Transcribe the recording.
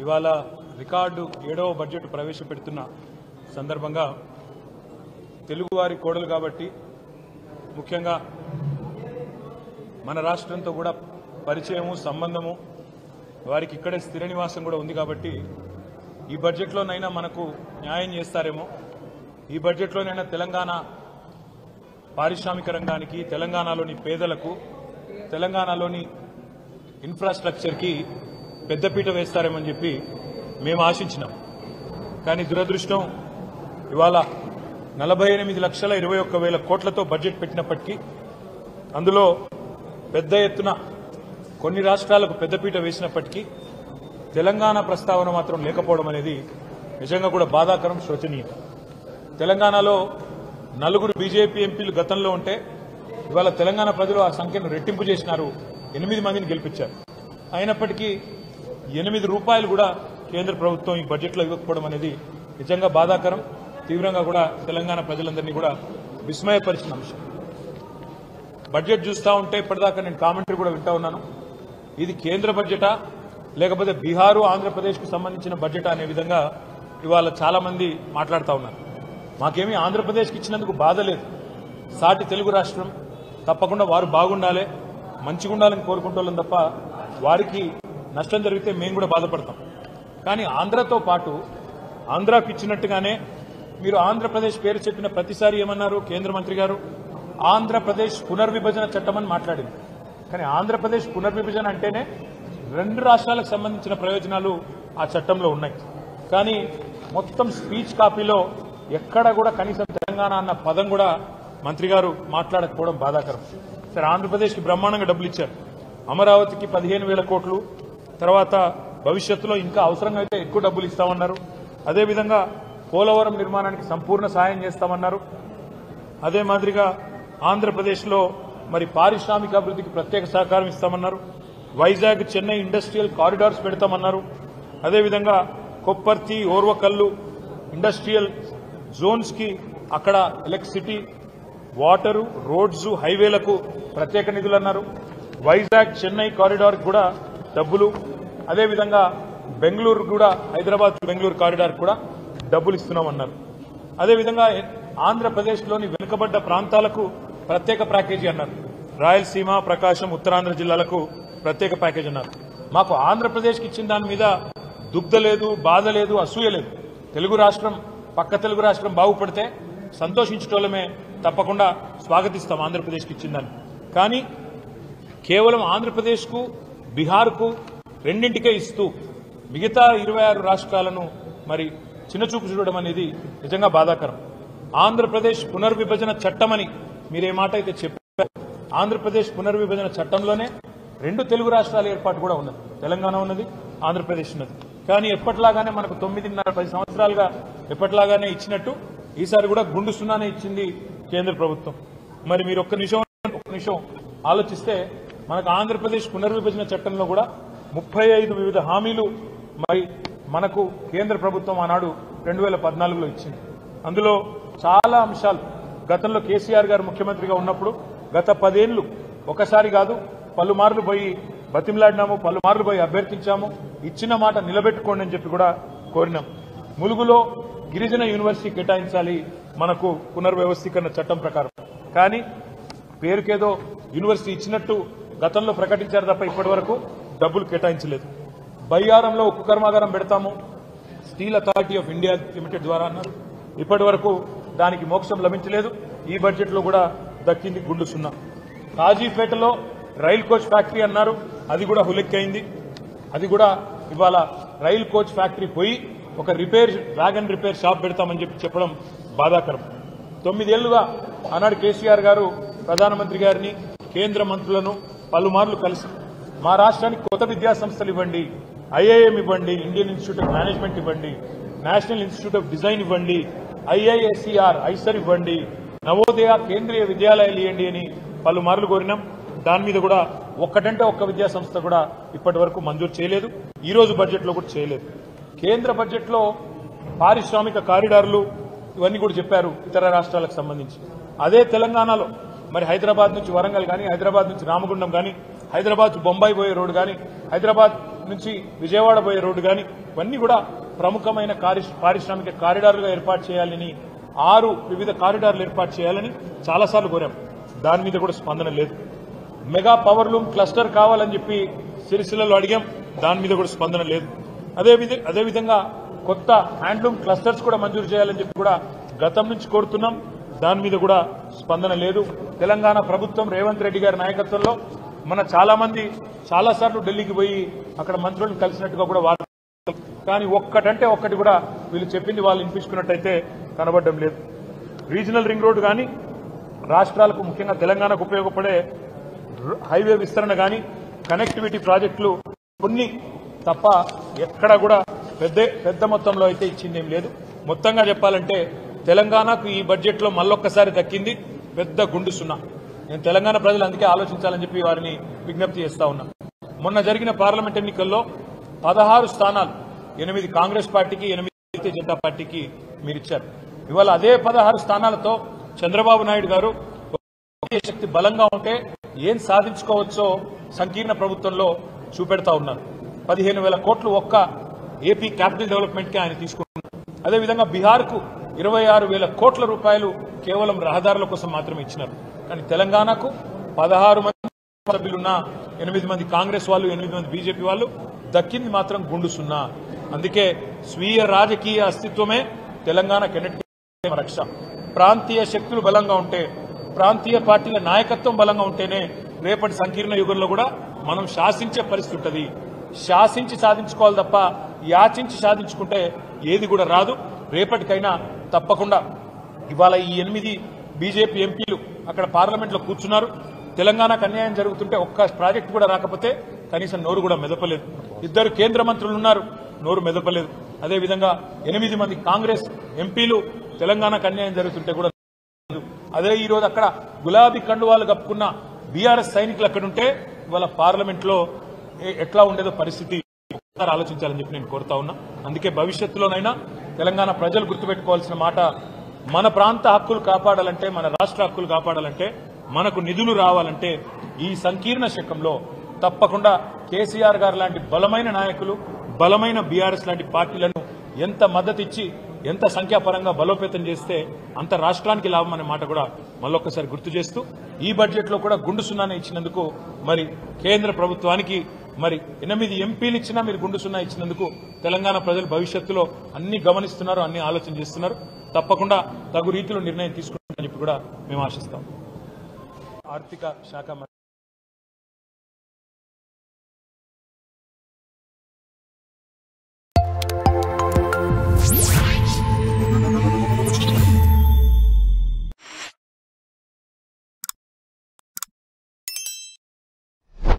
ఇవాళ రికార్డు 7వ బడ్జెట్ ప్రవేశపెడుతున్న సందర్భంగా తెలుగువారి కోడలు కాబట్టి ముఖ్యంగా మన రాష్ట్రంతో కూడా పరిచయము సంబంధము వారికి ఇక్కడే స్థిర నివాసం కూడా ఉంది కాబట్టి ఈ బడ్జెట్లోనైనా మనకు న్యాయం చేస్తారేమో ఈ బడ్జెట్లోనైనా తెలంగాణ పారిశ్రామిక రంగానికి తెలంగాణలోని పేదలకు తెలంగాణలోని ఇన్ఫ్రాస్ట్రక్చర్కి పెద్దపీట వేస్తారేమని చెప్పి మేము ఆశించినాం. కానీ దురదృష్టం ఇవాళ 48,21,000 కోట్లతో బడ్జెట్ పెట్టినప్పటికీ అందులో పెద్ద ఎత్తున కొన్ని రాష్ట్రాలకు పెద్దపీట వేసినప్పటికీ తెలంగాణ ప్రస్తావన మాత్రం లేకపోవడం అనేది నిజంగా కూడా బాధాకరం, శోచనీయం. తెలంగాణలో 4 బీజేపీ ఎంపీలు గతంలో ఉంటే ఇవాళ తెలంగాణ ప్రజలు ఆ సంఖ్యను రెట్టింపు చేసినారు, 8 మందిని గెలిపించారు. అయినప్పటికీ 8 రూపాయలు కూడా కేంద్ర ప్రభుత్వం ఈ బడ్జెట్లో ఇవ్వకపోవడం అనేది నిజంగా బాధాకరం, తీవ్రంగా కూడా తెలంగాణ ప్రజలందరినీ కూడా విస్మయపరిచిన అంశం. బడ్జెట్ చూస్తూ ఉంటే ఇప్పటిదాకా నేను కామెంటరీ కూడా వింటా ఉన్నాను. ఇది కేంద్ర బడ్జెటా లేకపోతే బీహారు ఆంధ్రప్రదేశ్కు సంబంధించిన బడ్జెటా అనే విధంగా ఇవాళ చాలా మంది మాట్లాడుతూ ఉన్నారు. మాకేమీ ఆంధ్రప్రదేశ్కి ఇచ్చినందుకు బాధ లేదు. సాటి తెలుగు రాష్ట్రం, తప్పకుండా వారు బాగుండాలి, మంచిగా ఉండాలని కోరుకుంటోళ్ళం తప్ప వారికి నష్టం జరిగితే మేము కూడా బాధపడతాం. కానీ ఆంధ్రతో పాటు ఆంధ్రాకు ఇచ్చినట్టుగానే మీరు ఆంధ్రప్రదేశ్ పేరు చెప్పిన ప్రతిసారి ఏమన్నారు కేంద్ర మంత్రి గారు? ఆంధ్రప్రదేశ్ పునర్విభజన చట్టం అని మాట్లాడింది. కానీ ఆంధ్రప్రదేశ్ పునర్విభజన అంటేనే 2 రాష్ట్రాలకు సంబంధించిన ప్రయోజనాలు ఆ చట్టంలో ఉన్నాయి. కానీ మొత్తం స్పీచ్ కాపీలో ఎక్కడ కూడా కనీసం తెలంగాణ అన్న పదం కూడా మంత్రి గారు మాట్లాడకపోవడం బాధాకరం. సరే, ఆంధ్రప్రదేశ్కి బ్రహ్మాండంగా డబ్బులు ఇచ్చారు. అమరావతికి 15,000 కోట్లు, తర్వాత భవిష్యత్తులో ఇంకా అవసరంగా అయితే ఎక్కువ డబ్బులు ఇస్తామన్నారు. అదేవిధంగా పోలవరం నిర్మాణానికి సంపూర్ణ సాయం చేస్తామన్నారు. అదే మాదిరిగా ఆంధ్రప్రదేశ్లో మరి పారిశ్రామిక అభివృద్ధికి ప్రత్యేక సహకారం ఇస్తామన్నారు. వైజాగ్ చెన్నై ఇండస్ట్రియల్ కారిడార్స్ పెడతామన్నారు. అదేవిధంగా కొప్పర్తి ఓర్వకల్లు ఇండస్ట్రియల్ జోన్స్కి అక్కడ ఎలక్ట్రిసిటీ, వాటరు, రోడ్స్, హైవేలకు ప్రత్యేక నిధులు అన్నారు. వైజాగ్ చెన్నై కారిడార్ కూడా డబ్బులు. అదేవిధంగా బెంగళూరు కూడా, హైదరాబాద్ బెంగళూరు కారిడార్ కూడా డబ్బులు ఇస్తున్నామన్నారు. అదేవిధంగా ఆంధ్రప్రదేశ్లోని వెనుకబడ్డ ప్రాంతాలకు ప్రత్యేక ప్యాకేజీ అన్నారు. రాయలసీమ, ప్రకాశం, ఉత్తరాంధ్ర జిల్లాలకు ప్రత్యేక ప్యాకేజీ అన్నారు. మాకు ఆంధ్రప్రదేశ్కి ఇచ్చిన దాని మీద దుగ్ధ లేదు, బాధ లేదు, అసూయ లేదు. తెలుగు రాష్ట్రం, పక్క తెలుగు రాష్ట్రం బాగుపడితే సంతోషించటోళ్ళమే, తప్పకుండా స్వాగతిస్తాం ఆంధ్రప్రదేశ్కి ఇచ్చిన దాన్ని. కానీ కేవలం ఆంధ్రప్రదేశ్కు బీహార్కు రెండింటికే ఇస్తూ మిగతా 26 రాష్ట్రాలను మరి చిన్నచూపు చూడడం అనేది నిజంగా బాధాకరం. ఆంధ్రప్రదేశ్ పునర్విభజన చట్టమని మీరే మాట అయితే చెప్పారు. ఆంధ్రప్రదేశ్ పునర్విభజన చట్టంలోనే 2 తెలుగు రాష్ట్రాల ఏర్పాటు కూడా ఉన్నది. తెలంగాణ ఉన్నది, ఆంధ్రప్రదేశ్ ఉన్నది. కానీ ఎప్పటిలాగానే మనకు 9.5-10 సంవత్సరాలుగా ఎప్పటిలాగానే ఇచ్చినట్టు ఈసారి కూడా గుండు సున్నానే ఇచ్చింది కేంద్ర ప్రభుత్వం. మరి మీరు ఒక్క నిమిషం ఆలోచిస్తే మనకు ఆంధ్రప్రదేశ్ పునర్విభజన చట్టంలో కూడా 35 వివిధ హామీలు మరి మనకు కేంద్ర ప్రభుత్వం ఆనాడు 2014లో ఇచ్చింది. అందులో చాలా అంశాలు గతంలో కేసీఆర్ గారు ముఖ్యమంత్రిగా ఉన్నప్పుడు గత 10 ఏళ్లు ఒకసారి కాదు పలుమార్లు పోయి బతిమలాడినాము, పలుమార్లు పోయి అభ్యర్థించాము, ఇచ్చిన మాట నిలబెట్టుకోండి అని చెప్పి కూడా కోరినాం. ములుగులో గిరిజన యూనివర్సిటీ కేటాయించాలి మనకు పునర్వ్యవస్థీకరణ చట్టం ప్రకారం. కానీ పేరుకేదో యూనివర్సిటీ ఇచ్చినట్టు గతంలో ప్రకటించారు తప్ప ఇప్పటి వరకు డబ్బులు కేటాయించలేదు. బయ్యారంలో ఉక్కు కర్మాగారం పెడతాము steel authority of India limited ద్వారా అన్నారు. ఇప్పటి వరకు దానికి మోక్షం లభించలేదు. ఈ బడ్జెట్లో కూడా దక్కింది గుండు సున్నా. కాజీపేటలో రైల్ కోచ్ ఫ్యాక్టరీ అన్నారు, అది కూడా హులెక్కైంది. అది కూడా ఇవాళ రైల్ కోచ్ ఫ్యాక్టరీ పోయి ఒక వ్యాగన్ రిపేర్ షాప్ పెడతామని చెప్పడం బాధాకరం. 9 ఏళ్లుగా ఆనాడు కేసీఆర్ గారు ప్రధానమంత్రి గారిని, కేంద్ర మంత్రులను పలుమార్లు కలిసి మా రాష్ట్రానికి కొత్త విద్యా సంస్థలు ఇవ్వండి, ఐఐఎం ఇవ్వండి, ఇండియన్ ఇన్స్టిట్యూట్ ఆఫ్ మేనేజ్మెంట్ ఇవ్వండి, నేషనల్ ఇన్స్టిట్యూట్ ఆఫ్ డిజైన్ ఇవ్వండి, ఐఐఎస్ఈఆర్ ఇవ్వండి, నవోదయ కేంద్రీయ విద్యాలయాలు ఇవ్వండి అని పలుమార్లు కోరినాం. దాని మీద కూడా ఒక్కటంటే ఒక్క విద్యా సంస్థ కూడా ఇప్పటి వరకు మంజూరు చేయలేదు. ఈ రోజు బడ్జెట్లో కూడా చేయలేదు. కేంద్ర బడ్జెట్లో పారిశ్రామిక కారిడార్లు ఇవన్నీ కూడా చెప్పారు ఇతర రాష్ట్రాలకు సంబంధించి. అదే తెలంగాణలో మరి హైదరాబాద్ నుంచి వరంగల్ కానీ, హైదరాబాద్ నుంచి రామగుండం కానీ, హైదరాబాద్ బొంబాయి పోయే రోడ్డు కానీ, హైదరాబాద్ నుంచి విజయవాడ పోయే రోడ్డు కానీ ఇవన్నీ కూడా ప్రముఖమైన పారిశ్రామిక కారిడార్లుగా ఏర్పాటు చేయాలని 6 వివిధ కారిడార్లు ఏర్పాటు చేయాలని చాలాసార్లు కోరాం. దాని మీద కూడా స్పందన లేదు. మెగా పవర్ లూమ్ క్లస్టర్ కావాలని చెప్పి సిరిసిల్లలో అడిగాం. దాని మీద కూడా స్పందన లేదు. అదేవిధంగా కొత్త హ్యాండ్లూమ్ క్లస్టర్స్ కూడా మంజూరు చేయాలని చెప్పి కూడా గతం నుంచి కోరుతున్నాం. దాని మీద కూడా స్పందన లేదు. తెలంగాణ ప్రభుత్వం రేవంత్ రెడ్డి గారి నాయకత్వంలో మన చాలా మంది చాలాసార్లు ఢిల్లీకి పోయి అక్కడ మంత్రులను కలిసినట్టుగా కూడా వార్త, కానీ ఒక్కటంటే ఒక్కటి కూడా వీళ్ళు చెప్పింది వాళ్ళు వినిపించుకున్నట్టయితే కనబడడం లేదు. రీజనల్ రింగ్ రోడ్డు కానీ, రాష్ట్రాలకు ముఖ్యంగా తెలంగాణకు ఉపయోగపడే హైవే విస్తరణ కానీ, కనెక్టివిటీ ప్రాజెక్టులు కొన్ని తప్ప ఎక్కడా కూడా పెద్ద మొత్తంలో అయితే ఇచ్చిందేం లేదు. మొత్తంగా చెప్పాలంటే తెలంగాణకు ఈ బడ్జెట్లో మళ్ళొక్కసారి దక్కింది పెద్ద గుండు సున్నా. నేను తెలంగాణ ప్రజలు అందుకే ఆలోచించాలని చెప్పి వారిని విజ్ఞప్తి చేస్తా ఉన్నా. మొన్న జరిగిన పార్లమెంట్ ఎన్నికల్లో 16 స్థానాలు 8 కాంగ్రెస్ పార్టీకి, 8 భారతీయ జనతా పార్టీకి మీరిచ్చారు. ఇవాళ అదే 16 స్థానాలతో చంద్రబాబు నాయుడు గారు శక్తి బలంగా ఉంటే ఏం సాధించుకోవచ్చో సంకీర్ణ ప్రభుత్వంలో చూపెడతా ఉన్నారు. 15,000 కోట్లు ఒక్క ఏపీ క్యాపిటల్ డెవలప్మెంట్ కి ఆయన తీసుకుంటున్నారు. అదేవిధంగా బీహార్కు 26,000 కోట్ల రూపాయలు కేవలం రహదారుల కోసం మాత్రమే ఇచ్చినారు. కానీ తెలంగాణకు 16 మంది సభ్యులున్న 8 మంది కాంగ్రెస్ వాళ్ళు, 8 మంది బీజేపీ వాళ్ళు దక్కింది మాత్రం గుండు సున్నా. అందుకే స్వీయ రాజకీయ అస్తిత్వమే తెలంగాణకి రక్ష. ప్రాంతీయ శక్తులు బలంగా ఉంటే, ప్రాంతీయ పార్టీల నాయకత్వం బలంగా ఉంటేనే రేపటి సంకీర్ణ యుగంలో కూడా మనం శాసించే పరిస్థితి ఉంటుంది. శాసించి సాధించుకోవాలి తప్ప యాచించి సాధించుకుంటే ఏది కూడా రాదు. రేపటికైనా తప్పకుండా ఇవాళ ఈ 8 బీజేపీ ఎంపీలు అక్కడ పార్లమెంట్లో కూర్చున్నారు. తెలంగాణకు అన్యాయం జరుగుతుంటే ఒక్క ప్రాజెక్టు కూడా రాకపోతే కనీసం నోరు కూడా మెదపలేదు. 2 కేంద్ర మంత్రులు ఉన్నారు, నోరు మెదపలేదు. అదేవిధంగా 8 మంది కాంగ్రెస్ ఎంపీలు తెలంగాణకు అన్యాయం జరుగుతుంటే కూడా. అదే ఈ రోజు అక్కడ గులాబీ కండువాలు కప్పుకున్న బీఆర్ఎస్ సైనికులు అక్కడుంటే ఇవాళ పార్లమెంట్లో ఎట్లా ఉండేదో పరిస్థితి ఆలోచించాలని చెప్పి నేను కోరుతా ఉన్నా. అందుకే భవిష్యత్తులోనైనా తెలంగాణ ప్రజలు గుర్తుపెట్టుకోవాల్సిన మాట, మన ప్రాంత హక్కులు కాపాడాలంటే, మన రాష్ట్ర హక్కులు కాపాడాలంటే, మనకు నిధులు రావాలంటే ఈ సంకీర్ణ శకంలో తప్పకుండా కేసీఆర్ గారు లాంటి బలమైన నాయకులు, బలమైన బీఆర్ఎస్ లాంటి పార్టీలను ఎంత మద్దతు ఇచ్చి, ఎంత సంఖ్యాపరంగా బలోపేతం చేస్తే అంత రాష్ట్రానికి లాభం అనే మాట కూడా మళ్ళొక్కసారి గుర్తు చేస్తూ, ఈ బడ్జెట్లో కూడా గుండు సున్నానే ఇచ్చినందుకు మరి కేంద్ర ప్రభుత్వానికి మరి 8 ఎంపీలు ఇచ్చినా మీరు గుండు సున్నా ఇచ్చినందుకు తెలంగాణ ప్రజలు భవిష్యత్తులో అన్ని గమనిస్తున్నారు, అన్ని ఆలోచన చేస్తున్నారు. తప్పకుండా తగు రీతిలో నిర్ణయం తీసుకుంటారని చెప్పి కూడా మేము ఆశిస్తాం. ఆర్థిక శాఖ